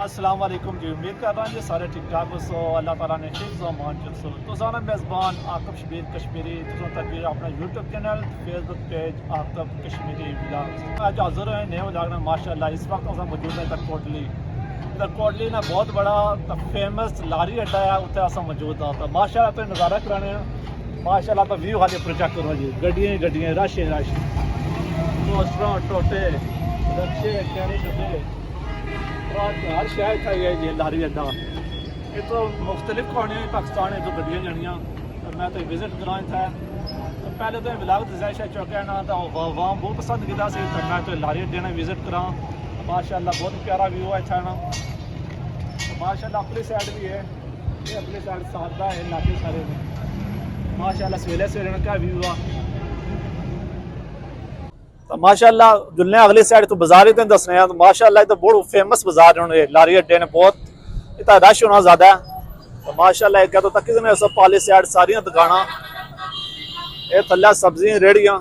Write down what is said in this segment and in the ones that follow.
अस्सलाम वालेकुम जी। उम्मीद कर रहा हूँ जी सारे ठीक ठाक हो। अल्लाह ताला ने हिफ्ज़ व मान सो तो सारा मेज़बान आकब शबीर कश्मीरी तो तक अपना YouTube channel Facebook page Aqib Kashmiri vlog आज हाज़िर हैं नए व्लॉग में माशाल्लाह। इस वक्त अस मौजूद हैं इधर कोटली ना बहुत बड़ा फेमस लारी अड्डा है उत्थे अस मौजूद हाँ। तो माशाल्लाह तो नज़ारा कराने माशाल्लाह। तो व्यू खाली पर चेक करो जी, गड्डियां रश है रश, पोस्टर टोटे रक्शे कैनी डब्बे हर शहर था है जी लारी अड्डा। ये तो मुख्तलिफ कहानियाँ पाकिस्तान तो गड्डियाँ जानियाँ तो मैं तो विजिट कराए था। तो पहले तो ब्लाग दिशा चौके ना तो वाम बहुत पसंद किया से तो मैं तो लारी अड्डे ने विजिट करा। माशाल्लाह बहुत प्यारा व्यू है इतना ना। तो माशाल्लाह अपनी साइड भी है, ये अपनी साइड सादा है इलाके सारे में माशाल्लाह। सवेरे सवेरे क्या व्यू आ तो माशाल्लाह। जुलने अगली साइड तो बाजार ही दस रहे हैं तो माशाल्लाह तो बहुत फेमस बाजार है लारी अड्डे ने। बहुत इतना रश होना ज़्यादा है तो माशाल्लाह। क्या तो तक ने सब पाली साइड सारिया दुकाना ये थले सब्जियां रेहड़ियां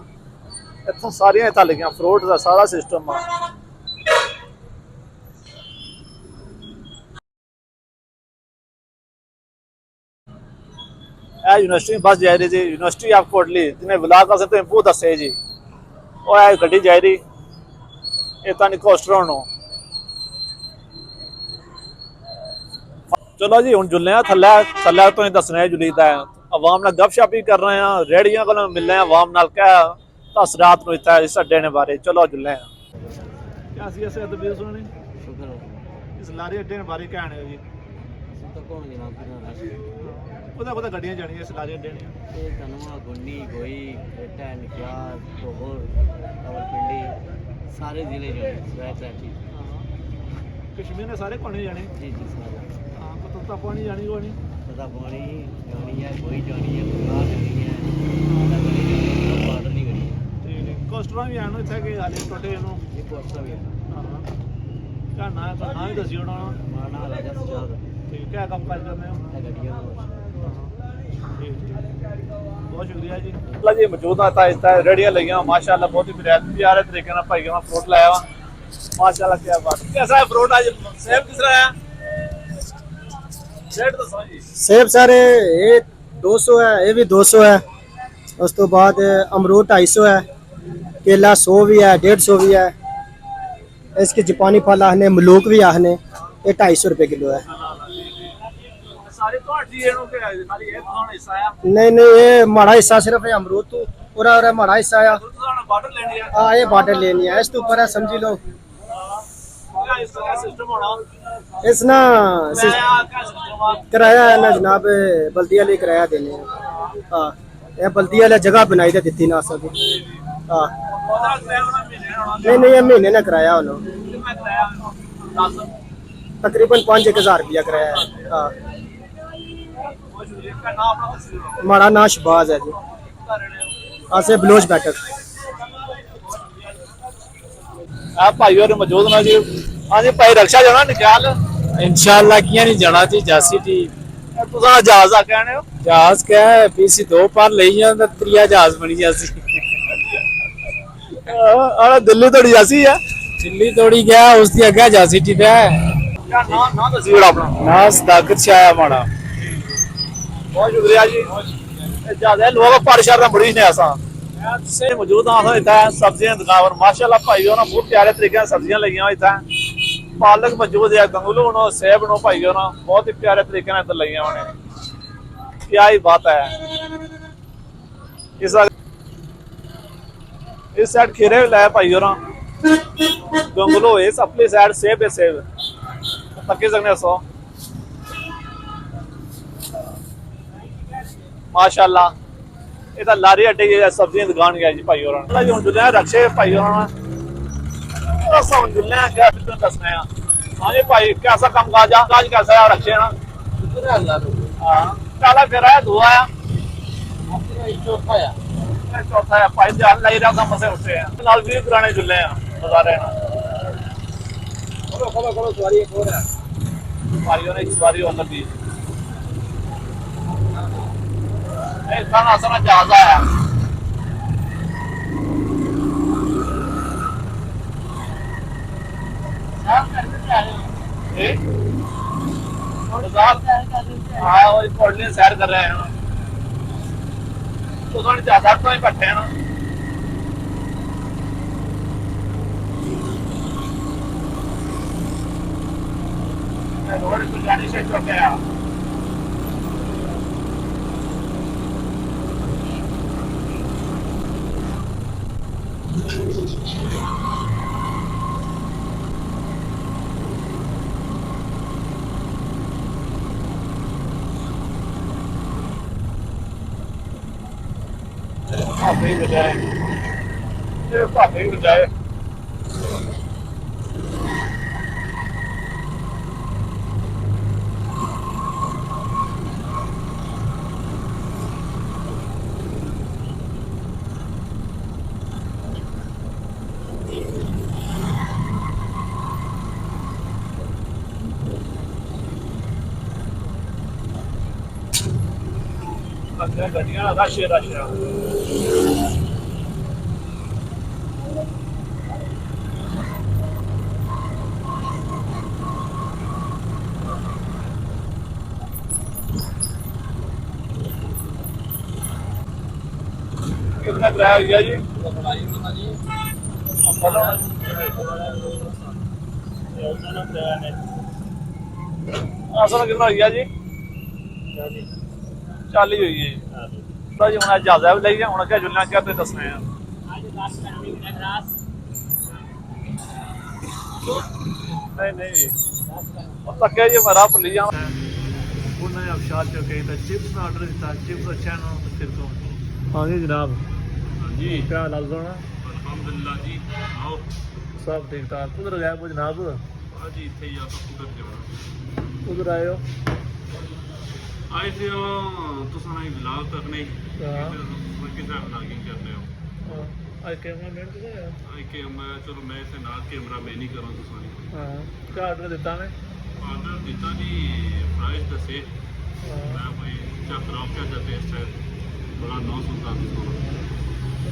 इतों सारिया इतना लगियां फ्रूट का सारा सिस्टम है। यूनिवर्सिटी बस जा रही जी, यूनिवर्सिटी ऑफ कोटली जिन्हें ब्लाक असें तो बहुत दसे जी। वो है गड्डी जा रही इतना नहीं कोस्टर होना। चलो जी हूँ जुलने थले थले तो ही दसने जुलीदा है अवाम ने गपशप ही कर रहे हैं रेहड़ियां को मिलने अवाम नाल क्या दस रात को इतना इस अड्डे ने बारे चलो जुलने क्या सी ऐसे तबीयत सुननी इस लारी अड्डे ने बारे क्या है जी। कुदा कुदा गड्डियां जानियां इस लारी अड्डे ने गुंडी गोई बेटा निकाल तोहर रावलपिंडी सारे जिले जाने कश्मीर ने सारे कौन जाने जी जी सारे तो पानी जानी को नहीं पता पानी जानी है गोई जानी है बुखार जानी है बार्डर नहीं करी ठीक है। कोस्टरा भी आनो इतना कि हाले टोटे नो ये कोस्टा भी है हाँ क्या ना है तो ना ही दसी होना माना राजा सजाद ठीक क्या काम काज करने हो गड्डियां बहुत शुक्रिया जी। मतलब जी मौजूद आता है रेडियां लगियां माशाल्लाह बहुत ही प्यारे तरीके ना भाई का फ्रूट लाया हुआ माशाल्लाह। क्या बात कैसा है फ्रूट आज सेब किस तरह है रेट दसो जी। सेब सारे ये 200 है, ये भी 200 है। उस तो बाद अमरूद 250 है, केला 100 भी है, 150 भी है। इसके जापानी फल आखने मलूक भी आखने ये 250 रुपए किलो है। नहीं नहीं ये माड़ा हिस्सा सिर्फ है अमरूद तो पूरा माड़ा हिस्सा है। हाँ ये बार्डर लेनी है इस तो ऊपर है समझी लो। इस ना किराया है ना जनाब बल्दिया लिए किराया देने हैं। हाँ ये बल्दिया वाले जगह बनाई थी दिती ना सके। हाँ नहीं नहीं ये महीने ने किराया उन्होंने तकरीबन 5-1000 रुपया किराया है। हाँ हमारा नाम शहबाज है जी। आसे बलोच बैठक आप भाई और मौजूद ना जी। हाँ जी भाई रक्षा जाना निकाल इंशाल्लाह किया नहीं जाना थी जासी थी तुसा जहाज आ कहने हो जहाज क्या है पीसी 2 पार ले जाता त्रिया जहाज बनी जासी दिल्ली थोड़ी जासी है दिल्ली थोड़ी गया उसकी अग्गा जासी थी है क्या ना दसी बड़ा अपना ना सदाकत शाह हमारा। बहुत शुक्रिया जी। ज्यादा लोग पारिशार बड़ी ने ऐसा से मौजूद हाँ इतना सब्जियां दुकान पर माशाल्लाह भाई ना बहुत प्यारे तरीके सब्जियां लगी हुई इतना पालक मौजूद है गंगलू नो सेब नो भाई ना बहुत ही प्यारे तरीके इधर लगी हुई क्या ही बात है। इस साइड खीरे भी लाए भाई ना गंगलू इस अपनी साइड सेब है सेब तकी सकने सो माशाल्लाह। ये तो लारी अड्डे की सब्जियां दुकान गया जी भाई और जी जुले रक्षे भाई जुले क्या दसने हाँ जी भाई कैसा कम काज आज कैसा है रक्षे ना पहला फिर आया दो आया चौथा है भाई ध्यान लाई रहा कम से उठे हैं नाल भी पुराने जुले हैं बाजारे भाइयों ने सवारी होकर दी खाना सारा जहाज आया हाँ वही पौड़ी सैर कर रहे हैं तो थोड़ी ज्यादा तो ही बैठे हैं ना रोड को जाने से चुक गया भाभी बजाए ये भाभी बजाए गड्डियां रश रश कितना किराया हो गया जी असल कितना हो गया जी 40 हुई है तो जी हम ज्यादा भी लगी हम क्या जुलना क्या तो दसना है नहीं नहीं जी तक जी मरा भुली जा उन्हें अबशार चुके तो चिप्स में ऑर्डर दिता चिप्स अच्छा ना फिर तो हाँ जी जनाब जी क्या हाल सोना अल्हम्दुलिल्लाह जी आओ सब ठीक ठाक उधर गए वो जनाब हाँ जी इतने ही आप उधर जाओ उधर आए हो आए थे तुम ना बिलाल तक नहीं हाँ किस ब्लॉगिंग करते हो आज कैमरा मैन तो है आई के मैं चलो मैं इसे नाल कैमरा मैं नहीं करूँ तुम हाँ क्या ऑर्डर देता मैं ऑर्डर दिता जी प्राइस दसे हाँ मैं कोई चेक कराओ क्या जाते इस टाइम बड़ा 910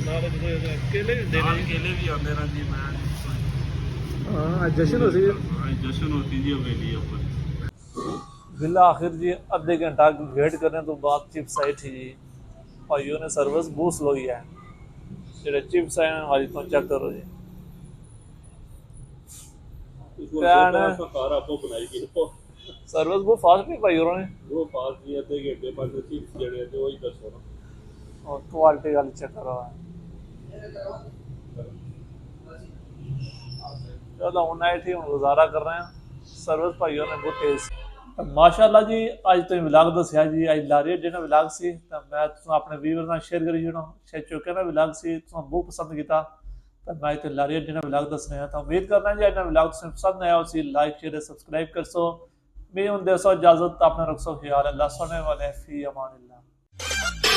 नाले जो केले भी दे रहे केले भी आते ना जी मैं हाँ आज जश्न हो सी आज जश्न होती जी हवेली ऊपर बिल्ला आखिर जी आधे घंटा वेट करने तो बाद चिप्स आई थी जी भाइयों ने सर्विस बहुत स्लो ही है जेडे चिप्स आए हैं वाली तो चेक करो जी कार आपको बनाई सर्विस बहुत फास्ट नहीं भाइयों ने वो पास जी आधे घंटे बाद चिप्स जड़े तो वही दसो ना और क्वालिटी वाली चेक करो चलो हूँ आई थी हूँ गुजारा कर रहे हैं सर्विस भाइयों ने बहुत तेज माशाअल्लाह जी अज तुम विलाग दसिया जी अज लारी जो विलाग से मैं अपने व्यूवर नाल शेयर करी छोड़ा शायद चौके का विलाग से बहुत पसंद किया तो मैं इतने लारी जो विलाग दसने तो उम्मीद करना जी अज विलाग तुम पसंद आया उसी लाइक शेयर सब्सक्राइब कर सो मैं हूँ दे सो इजाजत अपने रख सो ख्याल अल्लाह सुनने वाले फी अमान अल्लाह